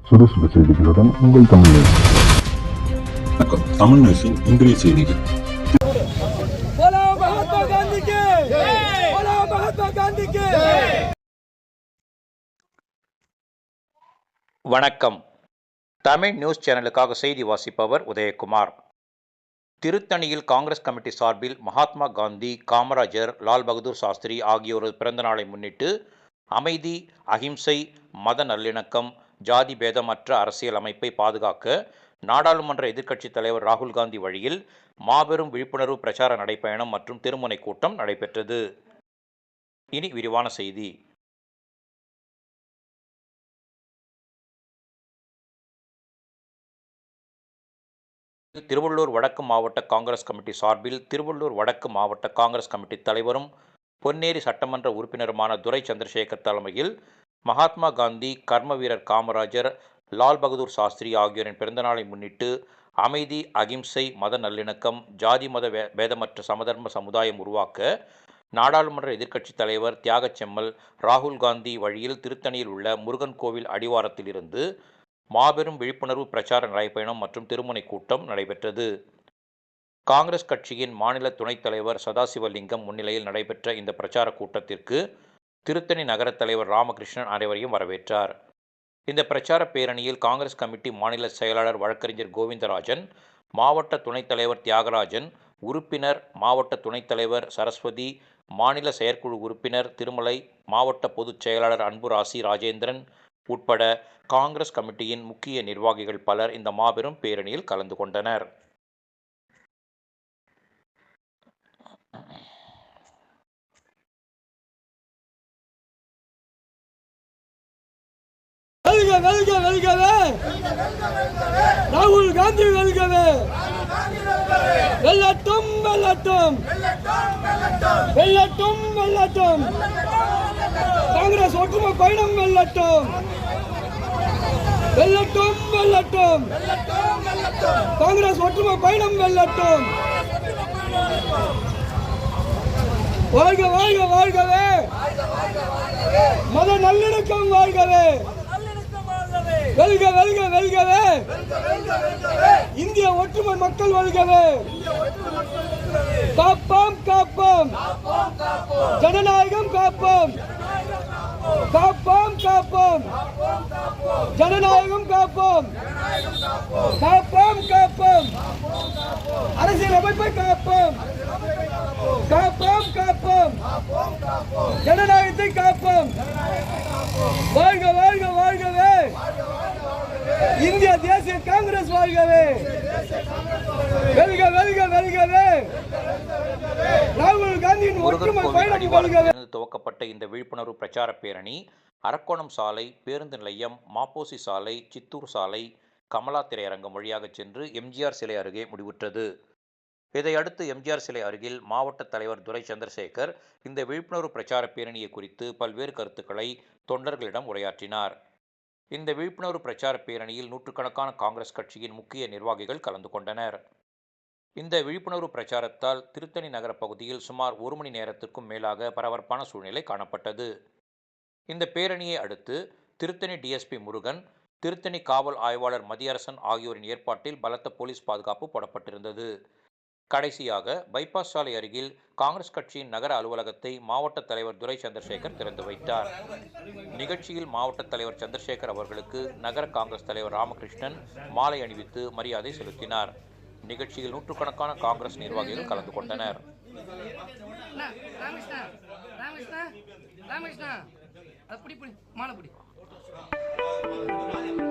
சுறுசுறு செய்திகளுடன் உங்கள் தமிழ் நியூஸ். வணக்கம். தமிழ் நியூஸின் இன்றைய செய்திகள். வணக்கம். தமிழ் நியூஸ் சேனலுக்காக செய்தி வாசிப்பவர் உதயகுமார். திருத்தணியில் காங்கிரஸ் கமிட்டி சார்பில் மகாத்மா காந்தி, காமராஜர், லால் பகதூர் சாஸ்திரி ஆகியோரது பிறந்த நாளை முன்னிட்டு அமைதி, அகிம்சை, மத நல்லிணக்கம், ஜாதி பேதமற்ற அரசியல் அமைப்பை பாதுகாக்க நாடாளுமன்ற எதிர்க்கட்சித் தலைவர் ராகுல் காந்தி வழியில் மாபெரும் விழிப்புணர்வு பிரச்சார நடைப்பயணம் மற்றும் திருமுனை கூட்டம் நடைபெற்றது. இனி விரிவான செய்தி. திருவள்ளூர் வடக்கு மாவட்ட காங்கிரஸ் கமிட்டி சார்பில் திருவள்ளூர் வடக்கு மாவட்ட காங்கிரஸ் கமிட்டி தலைவரும் பொன்னேரி சட்டமன்ற உறுப்பினருமான துரை சந்திரசேகர் தலைமையில் மகாத்மா காந்தி, கர்ம வீரர் காமராஜர், லால் பகதூர் சாஸ்திரி ஆகியோரின் பிறந்தநாளை முன்னிட்டு அமைதி, அகிம்சை, மத நல்லிணக்கம், ஜாதி மத பேதமற்ற சமதர்ம சமுதாயம் உருவாக்க நாடாளுமன்ற எதிர்க்கட்சித் தலைவர் தியாகச்செம்மல் ராகுல் காந்தி வழியில் திருத்தணியில் உள்ள முருகன் கோவில் அடிவாரத்தில் இருந்து மாபெரும் விழிப்புணர்வு பிரச்சார நடைப்பயணம் மற்றும் திருமுனை கூட்டம் நடைபெற்றது. காங்கிரஸ் கட்சியின் மாநில துணைத் தலைவர் சதாசிவலிங்கம் முன்னிலையில் நடைபெற்ற இந்த பிரச்சார கூட்டத்திற்கு திருத்தணி நகர தலைவர் ராமகிருஷ்ணன் அனைவரையும் வரவேற்றார். இந்த பிரச்சார பேரணியில் காங்கிரஸ் கமிட்டி மாநில செயலாளர் வழக்கறிஞர் கோவிந்தராஜன், மாவட்ட துணைத் தலைவர் தியாகராஜன், உறுப்பினர் மாவட்ட துணைத் தலைவர் சரஸ்வதி, மாநில செயற்குழு உறுப்பினர் திருமலை, மாவட்ட பொதுச் செயலாளர் அன்புராசி ராஜேந்திரன் உட்பட காங்கிரஸ் கமிட்டியின் முக்கிய நிர்வாகிகள் பலர் இந்த மாபெரும் பேரணியில் கலந்து கொண்டனர். வெல்க வெல்கவே, ராகுல் காந்தி வெல்கவே, வெல்லட்டும் வெல்லட்டும் வெல்லட்டும் வெல்லட்டும், காங்கிரஸ் ஒற்றுமை பயணம் வெல்லட்டும் வெல்லட்டும் வெல்லட்டும், காங்கிரஸ் ஒற்றுமை பயணம் வெல்லட்டும். வாழ்க வாழ்க வாழ்கவே, மத நல்லிணக்கம் வாழ்கவே, வெல்க வெல்க வெல்கவே, இந்திய ஒற்றுமை மக்கள் வெல்கவே. காப்போம் காப்போம், ஜனநாயகம் காப்போம், காப்போம் காப்போம், ஜனநாயகம் காப்போம், காப்போம் காப்போம், அரசியல் அமைப்பை காப்போம், காப்போம் காப்போம், ஜனநாயகத்தை காப்போம். வாழ்க வாழ்க வாழ்கவே, இந்திய தேசிய காங்கிரஸ் வாழ்கவே, வெல்க வெல்க வெல்கவே, ராகுல் காந்தியின் ஒற்றுமை பயணம் வாழ்கவே. துவக்கப்பட்ட இந்த விழிப்புணர்வு பிரச்சார பேரணி அரக்கோணம் சாலை, பேருந்து நிலையம், மாப்போசி சாலை, சித்தூர் சாலை, கமலா திரையரங்கம் வழியாக சென்று எம்ஜிஆர் சிலை அருகே முடிவுற்றது. இதையடுத்து எம்ஜிஆர் சிலை அருகில் மாவட்ட தலைவர் துரை சந்திரசேகர் இந்த விழிப்புணர்வு பிரச்சார பேரணியை குறித்து பல்வேறு கருத்துக்களை தொண்டர்களிடம் உரையாற்றினார். இந்த விழிப்புணர்வு பிரச்சார பேரணியில் நூற்றுக்கணக்கான காங்கிரஸ் கட்சியின் முக்கிய நிர்வாகிகள் கலந்து கொண்டனர். இந்த விழிப்புணர்வு பிரச்சாரத்தால் திருத்தணி நகர பகுதியில் சுமார் 1 மணி நேரத்திற்கும் மேலாக பரபரப்பான சூழ்நிலை காணப்பட்டது. இந்த பேரணியை அடுத்து திருத்தணி டிஎஸ்பி முருகன், திருத்தணி காவல் ஆய்வாளர் மதியரசன் ஆகியோரின் ஏற்பாட்டில் பலத்த போலீஸ் பாதுகாப்பு போடப்பட்டிருந்தது. கடைசியாக பைபாஸ் சாலை அருகில் காங்கிரஸ் கட்சியின் நகர அலுவலகத்தை மாவட்ட தலைவர் துரை சந்திரசேகர் திறந்து வைத்தார். நிகழ்ச்சியில் மாவட்ட தலைவர் சந்திரசேகர் அவர்களுக்கு நகர காங்கிரஸ் தலைவர் ராமகிருஷ்ணன் மாலை அணிவித்து மரியாதை செலுத்தினார். நிகழ்ச்சியில் நூற்றுக்கணக்கான காங்கிரஸ் நிர்வாகிகள் கலந்து கொண்டனர். ராமகிருஷ்ணா